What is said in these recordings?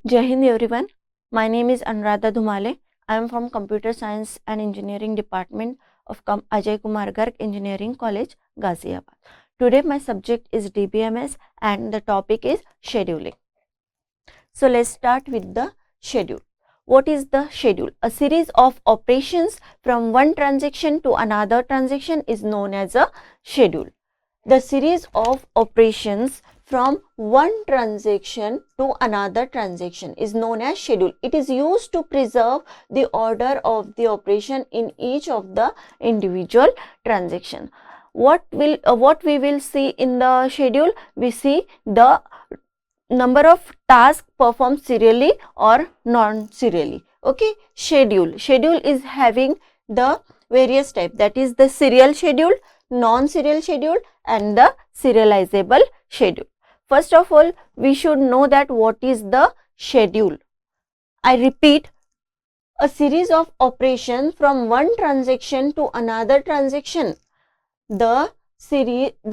Jai Hind everyone. My name is Anuradha Dhumale. I am from Computer Science and Engineering Department of Akgec Engineering College, Ghaziabad. Today my subject is Dbms and the topic is scheduling. So let's start with the schedule. What is the schedule? A series of operations from one transaction to another transaction is known as a schedule. The series of operations from one transaction to another transaction is known as schedule. It is used to preserve the order of the operation in each of the individual transaction. What we will see in the schedule? We see the number of tasks performed serially or non-serially. Okay, schedule is having the various type, that is the serial schedule, non-serial schedule and the serializable schedule. First of all, we should know that what is the schedule. I repeat, a series of operations from one transaction to another transaction. The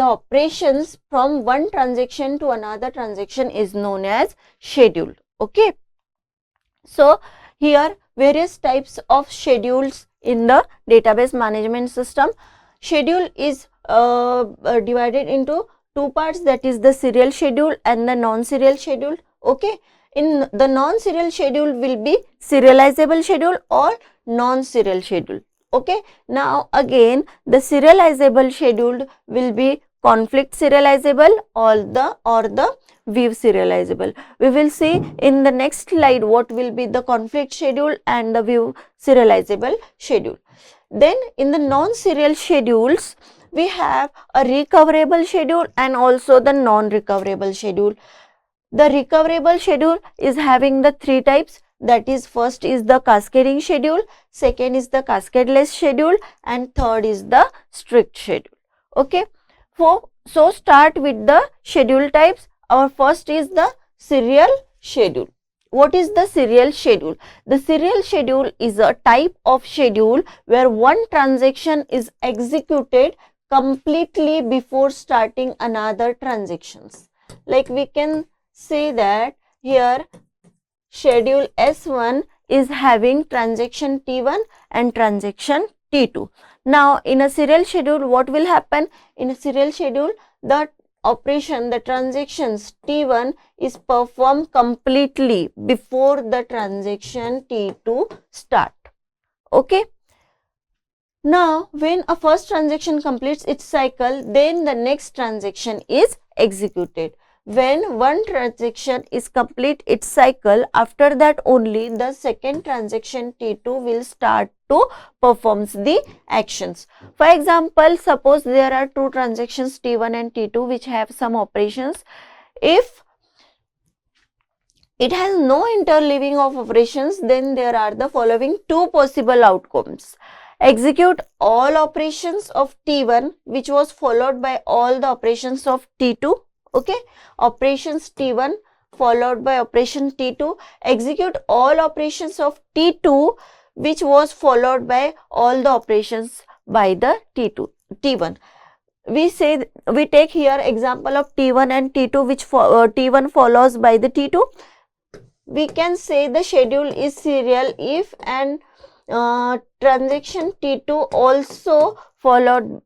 operations from one transaction to another transaction is known as schedule. Okay, so here various types of schedules in the database management system. Schedule is divided into two parts, that is the serial schedule and the non-serial schedule. Okay, in the non-serial schedule will be serializable schedule or non-serial schedule. Okay, now again the serializable schedule will be conflict serializable or the view serializable. We will see in the next slide what will be the conflict schedule and the view serializable schedule. Then in the non-serial schedules, we have a recoverable schedule and also the non-recoverable schedule. The recoverable schedule is having the three types, that is first is the cascading schedule, second is the cascadeless schedule and third is the strict schedule. Okay, so start with the schedule types. Our first is the serial schedule. What is the serial schedule? The serial schedule is a type of schedule where one transaction is executed completely before starting another transactions. Like we can say that here schedule S1 is having transaction T1 and transaction T2. Now in a serial schedule, what will happen? In a serial schedule, the operation, the transactions T1 is performed completely before the transaction T2 start. Okay. Now when a first transaction completes its cycle, then the next transaction is executed. When one transaction is complete its cycle, after that only the second transaction T2 will start to perform the actions. For example, suppose there are two transactions T1 and T2 which have some operations. If it has no interleaving of operations, then there are the following two possible outcomes. Execute all operations of T1 which was followed by all the operations of T2. Okay, operations T1 followed by operation T2, execute all operations of T2 which was followed by all the operations by the T1. We take here example of T1 and T2 which T1 follows by the T2. We can say the schedule is serial if and transaction T2 also followed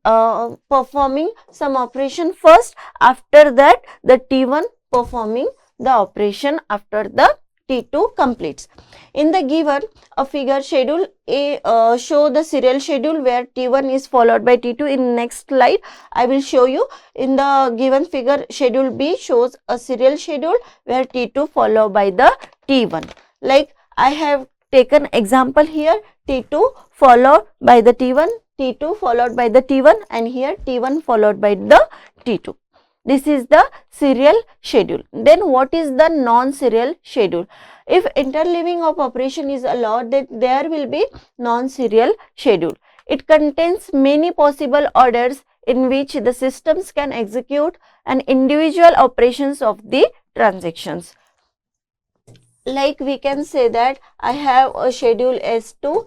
performing some operation first, after that the T1 performing the operation after the T2 completes. In the given a figure, schedule A show the serial schedule where T1 is followed by T2. In next slide I will show you. In the given figure, schedule B shows a serial schedule where T2 followed by the T1. Like I have taken example here, T2 followed by the T1, T2 followed by the T1 and here T1 followed by the T2. This is the serial schedule. Then what is the non-serial schedule? If interleaving of operation is allowed, then there will be non-serial schedule. It contains many possible orders in which the systems can execute an individual operations of the transactions. Like we can say that I have a schedule S2,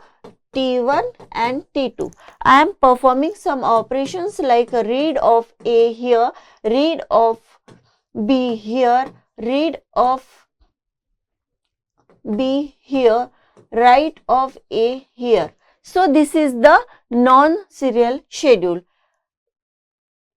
T1 and T2. I am performing some operations like a read of A here, read of B here, read of B here, right of A here. So this is the non-serial schedule.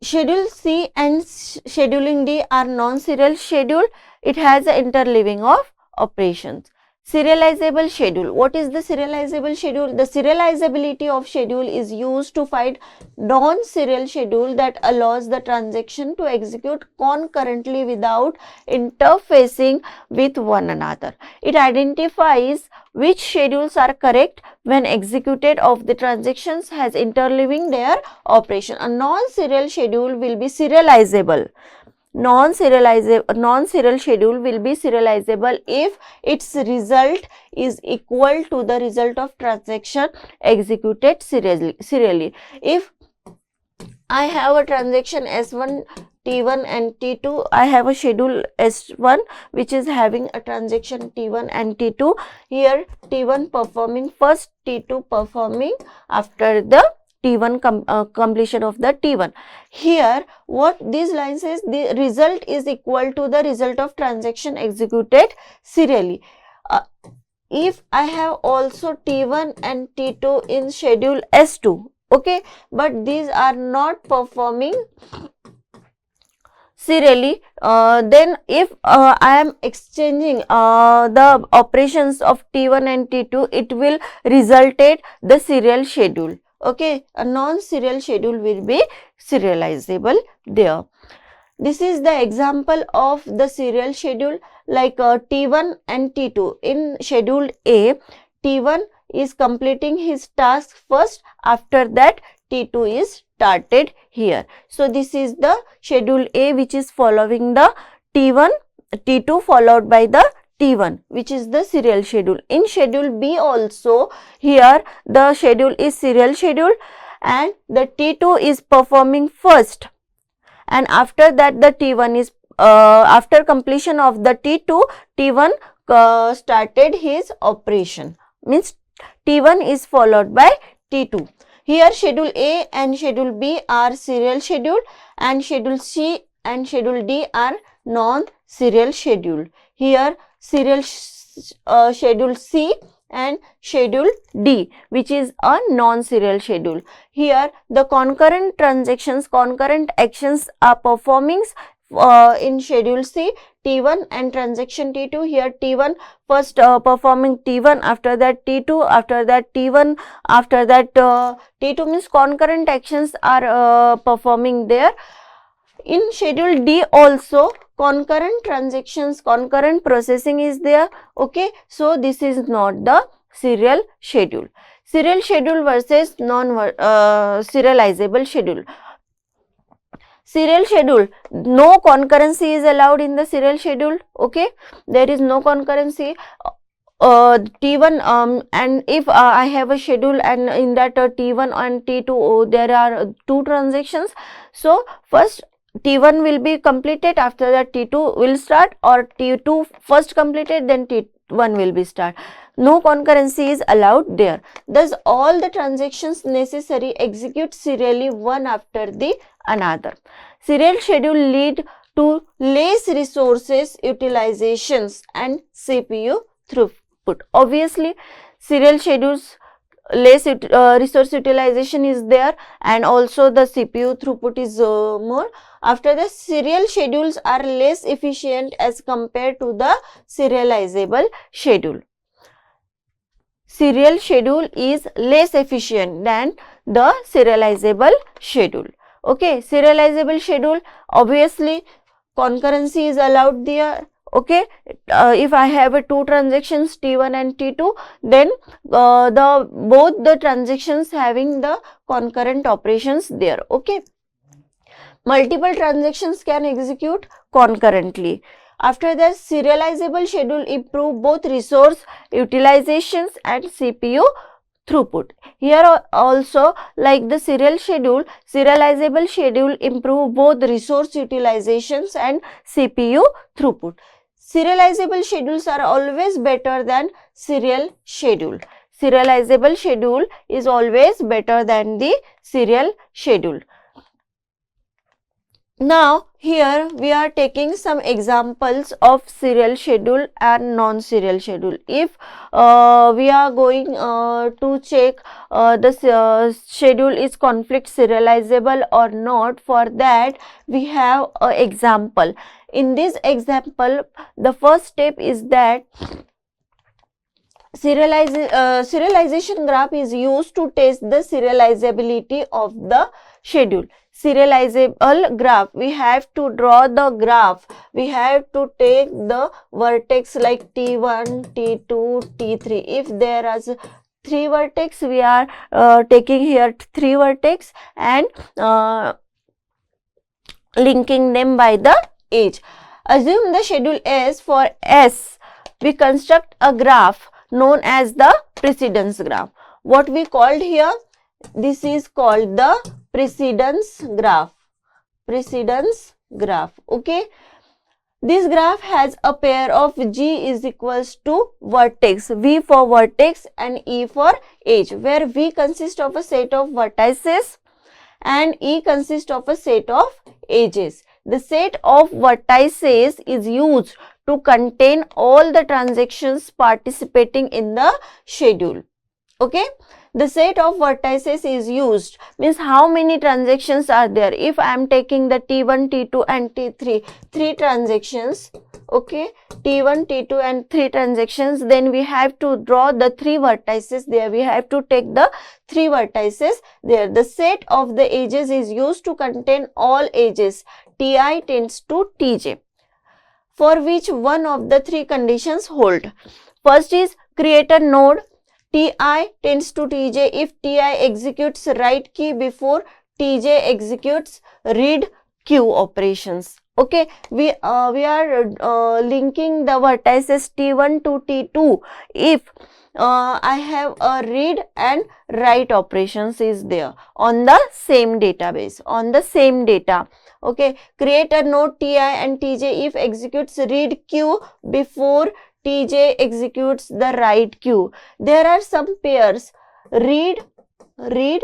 Schedule C and scheduling D are non-serial schedule. It has an interleaving of operations. Serializable schedule. What is the serializable schedule? The serializability of schedule is used to find non-serial schedule that allows the transaction to execute concurrently without interfacing with one another. It identifies which schedules are correct when executed of the transactions has interleaving their operation. A non-serial schedule will be serializable. Non-serial schedule will be serializable if its result is equal to the result of transaction executed serially. If I have a transaction S1, T1 and T2, I have a schedule S1 which is having a transaction T1 and T2. Here T1 performing first, T2 performing after the T1 completion of the T1. Here what this line says, the result is equal to the result of transaction executed serially. If I have also T1 and T2 in schedule S2, okay, but these are not performing serially, then if I am exchanging the operations of T1 and T2, it will resultate the serial schedule. Okay, a non-serial schedule will be serializable there. This is the example of the serial schedule, like T1 and T2. In schedule A, T1 is completing his task first, after that T2 is started here. So this is the schedule A which is following the T1, T2 followed by the T1, which is the serial schedule. In schedule B also, here the schedule is serial schedule and the T2 is performing first, and after that the T1 is after completion of the T2, T1 started his operation, means T1 is followed by T2. Here schedule A and schedule B are serial schedule and schedule C and schedule D are non-serial schedule. Here serial schedule C and schedule D, which is a non-serial schedule. Here the concurrent transactions, concurrent actions are performing in schedule C, T1 and transaction T2. Here T1 first performing T1, after that T2, after that T1, after that T2, means concurrent actions are performing there. In schedule D also concurrent transactions, concurrent processing is there. Okay, so this is not the serial schedule. Serial schedule versus serializable schedule. Serial schedule, no concurrency is allowed in the serial schedule. Okay, there is no concurrency. T1 and if I have a schedule and in that T1 and T2 there are two transactions, so first T1 will be completed, after that T2 will start, or T2 first completed then T1 will be start. No concurrency is allowed there. Thus all the transactions necessary execute serially one after the another. Serial schedule lead to less resources utilizations and CPU throughput. Obviously serial schedules less resource utilization is there and also the CPU throughput is more. After the serial schedules are less efficient as compared to the serializable schedule. Serial schedule is less efficient than the serializable schedule. Okay, serializable schedule, obviously concurrency is allowed there. Okay, if I have two transactions T1 and T2, then both the transactions having the concurrent operations there. Okay, multiple transactions can execute concurrently. After that, serializable schedule improve both resource utilizations and CPU throughput. Here also, like the serial schedule, serializable schedule improve both resource utilizations and CPU throughput. Serializable schedules are always better than serial schedule. Serializable schedule is always better than the serial schedule. Now here we are taking some examples of serial schedule and non-serial schedule. If we are going to check the schedule is conflict serializable or not, for that we have an example. In this example, the first step is that serialization graph is used to test the serializability of the schedule. Serializable graph, we have to draw the graph, we have to take the vertex like T1, T2, T3. If there are 3 vertex, we are taking here 3 vertex and linking them by the age. Assume the schedule S. For S, we construct a graph known as the precedence graph. What we called here, this is called the precedence graph. Precedence graph. Okay. This graph has a pair of G is equals to vertex, V for vertex and E for age, where V consists of a set of vertices and E consists of a set of edges. The set of vertices is used to contain all the transactions participating in the schedule. Okay. The set of vertices is used means how many transactions are there. If I am taking the T1, T2 and T3, 3 transactions, okay, T1, T2 and 3 transactions, then we have to draw the 3 vertices there. We have to take the 3 vertices there. The set of the edges is used to contain all edges. Ti tends to Tj, for which one of the 3 conditions hold. First is create a node. Ti tends to Tj if Ti executes write key before Tj executes read queue operations. Okay, we are linking the vertices T1 to T2 if I have a read and write operations is there on the same database, on the same data. Okay, create a node Ti and Tj if executes read queue before Tj executes the write queue. There are some pairs read, read,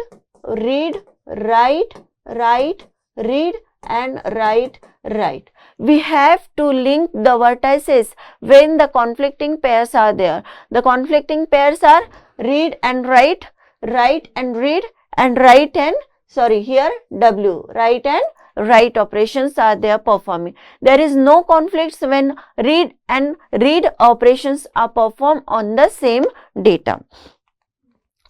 read, write, write, read and write, write. We have to link the vertices when the conflicting pairs are there. The conflicting pairs are read and write, write and read, and write and here W, write and write operations are there performing. There is no conflicts when read and read operations are performed on the same data.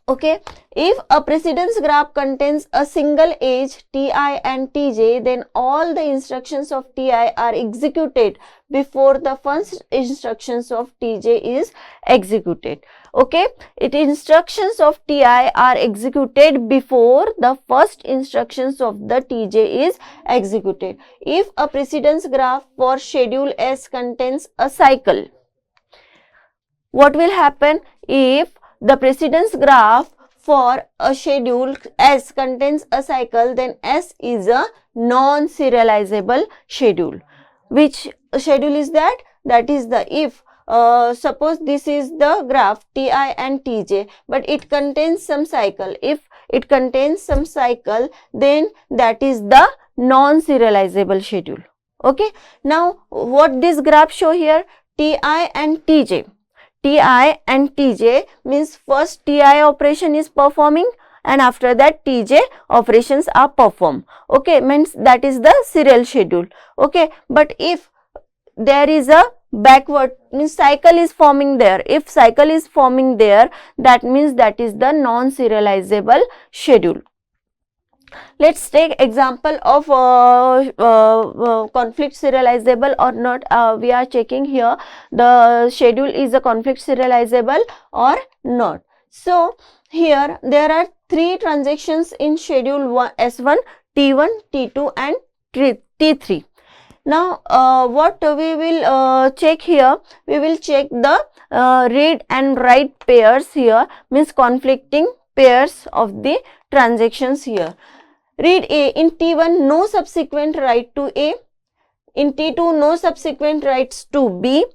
Okay, if a precedence graph contains a single edge Ti and Tj, then all the instructions of Ti are executed before the first instructions of Tj is executed. Okay, instructions of Ti are executed before the first instructions of the Tj is executed. If a precedence graph for schedule S contains a cycle, what will happen if the precedence graph for a schedule S contains a cycle, then S is a non-serializable schedule. Which schedule is that? That is the if suppose this is the graph Ti and Tj, but it contains some cycle. If it contains some cycle, then that is the non-serializable schedule. Okay. Now what this graph show here? Ti and Tj. Ti and Tj means first Ti operation is performing and after that Tj operations are performed. Okay, means that is the serial schedule. Okay, but if there is a backward means cycle is forming there. If cycle is forming there, that means that is the non-serializable schedule. Let's take example of conflict serializable or not. We are checking here the schedule is a conflict serializable or not. So here there are 3 transactions in schedule S1, T1, T2 and T3. Now what we will check here, we will check the read and write pairs here, means conflicting pairs of the transactions here. Read A, in T1 no subsequent write to A, in T2 no subsequent writes to B,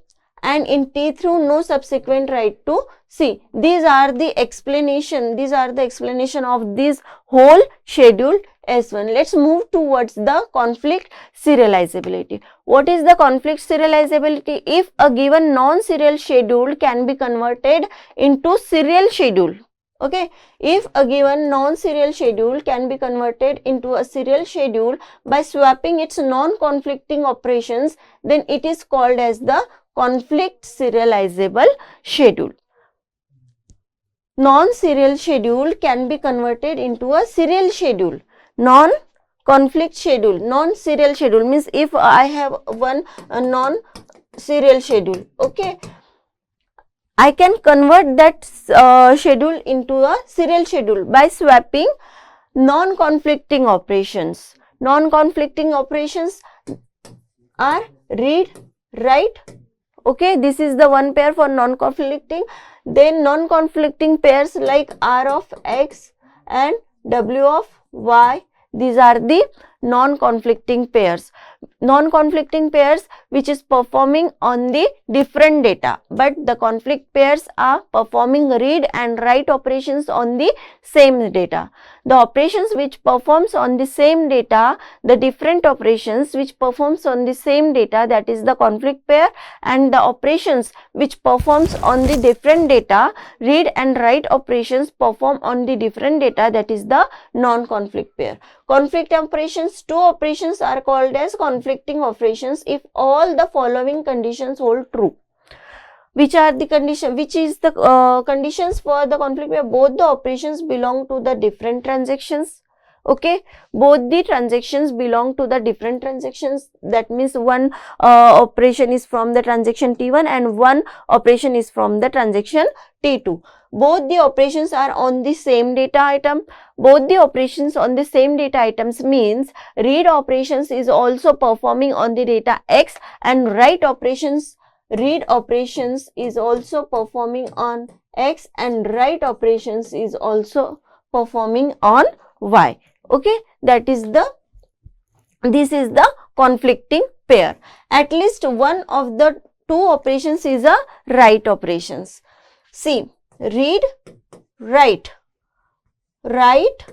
and in T through no subsequent write to C. These are the explanation of this whole schedule S1. Let's move towards the conflict serializability. What is the conflict serializability? If a given non-serial schedule can be converted into serial schedule. Okay, if a given non-serial schedule can be converted into a serial schedule by swapping its non-conflicting operations, then it is called as the conflict serializable schedule. Non-serial schedule can be converted into a serial schedule. Non-conflict schedule, non-serial schedule means if I have one non-serial schedule, okay, I can convert that schedule into a serial schedule by swapping non-conflicting operations. Non-conflicting operations are read, write. Okay, this is the one pair for non-conflicting. Then non-conflicting pairs like R of X and W of Y. These are the non-conflicting pairs. Non-conflicting pairs which is performing on the different data, but the conflict pairs are performing read and write operations on the same data. The operations which performs on the same data, the different operations which performs on the same data, that is the conflict pair, and the operations which performs on the different data, read and write operations perform on the different data, that is the non-conflict pair. Conflict operations, two operations are called as conflicting operations if all the following conditions hold true. Which are the condition? Which is the conditions for the conflict where both the operations belong to the different transactions? Okay, both the transactions belong to the different transactions. That means one operation is from the transaction T1 and one operation is from the transaction T2. Both the operations are on the same data item. Both the operations on the same data items means read operations is also performing on the data X and write operations, read operations is also performing on X and write operations is also performing on Y. Okay, that is this is the conflicting pair. At least one of the two operations is a write operations. See, read, write, write,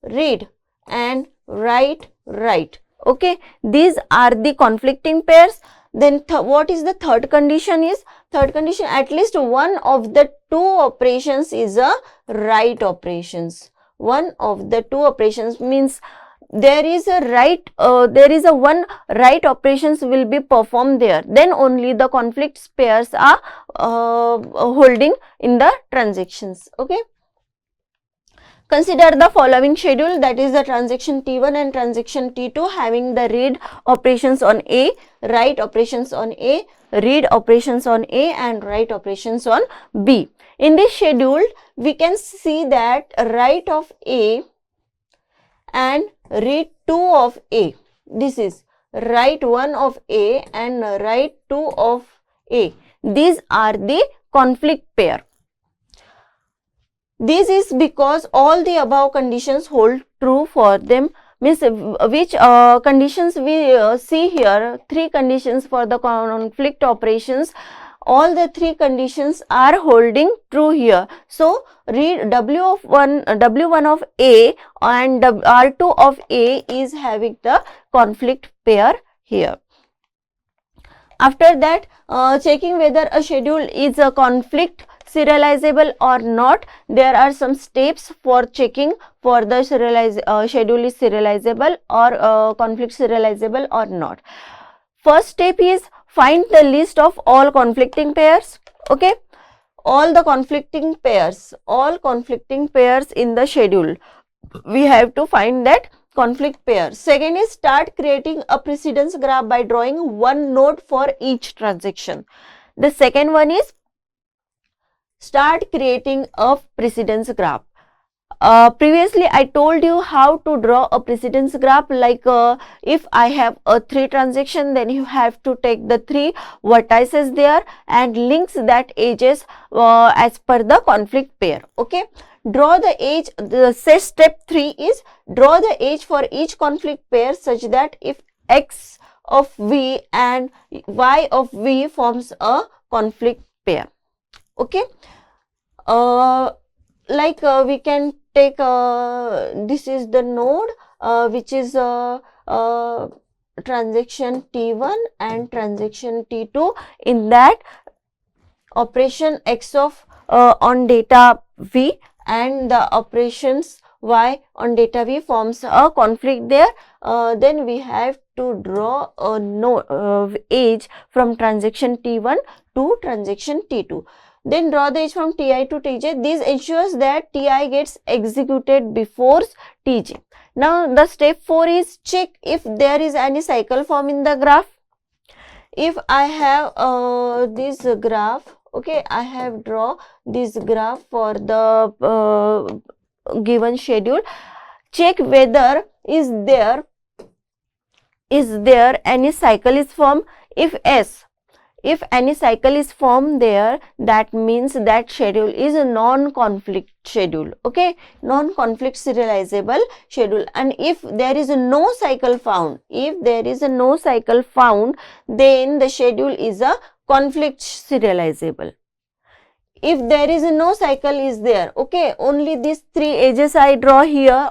read and write, write. Okay, these are the conflicting pairs. Then what is the third condition is? Third condition, at least one of the two operations is a write operations. One of the two operations means there is a one write operations will be performed there. Then only the conflict pairs are holding in the transactions. Okay. Consider the following schedule, that is the transaction T1 and transaction T2 having the read operations on A, write operations on A, read operations on A and write operations on B. In this schedule, we can see that write of A and read 2 of A. This is write 1 of A and write 2 of A. These are the conflict pair. This is because all the above conditions hold true for them. Means which conditions we see here, three conditions for the conflict operations. All the three conditions are holding true here. So, read W1 of A and R2 of A is having the conflict pair here. After that, checking whether a schedule is a conflict serializable or not, there are some steps for checking for the schedule is serializable or conflict serializable or not. First step is find the list of all conflicting pairs. Okay, all conflicting pairs in the schedule. We have to find that conflict pair. Second is start creating a precedence graph by drawing one node for each transaction. The second one is start creating a precedence graph. Previously I told you how to draw a precedence graph, like if I have a 3 transaction, then you have to take the 3 vertices there and links that edges as per the conflict pair. Okay, draw the edge. The step 3 is draw the edge for each conflict pair such that if X of V and Y of V forms a conflict pair. Okay, we can take this is the node which is transaction T1 and transaction T2. In that, operation X of on data V and the operations Y on data V forms a conflict there. Then we have to draw a edge from transaction T1 to transaction T2. Then draw the edge from Ti to Tj. This ensures that Ti gets executed before Tj. Now the step 4 is check if there is any cycle form in the graph. If I have this graph, okay, I have draw this graph for the given schedule. Check whether is there any cycle is formed. If any cycle is formed there, that means that schedule is a non-conflict schedule. Okay, non-conflict serializable schedule. And if there is no cycle found, then the schedule is a conflict serializable. If there is no cycle is there, okay, only these 3 edges I draw here,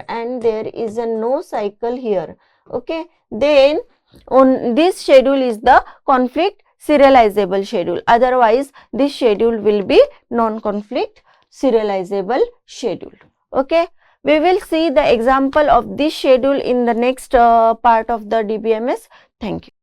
and there is a no cycle here, okay, then on this schedule is the conflict serializable schedule. Otherwise this schedule will be non-conflict serializable schedule. Okay, we will see the example of this schedule in the next part of the DBMS. Thank you.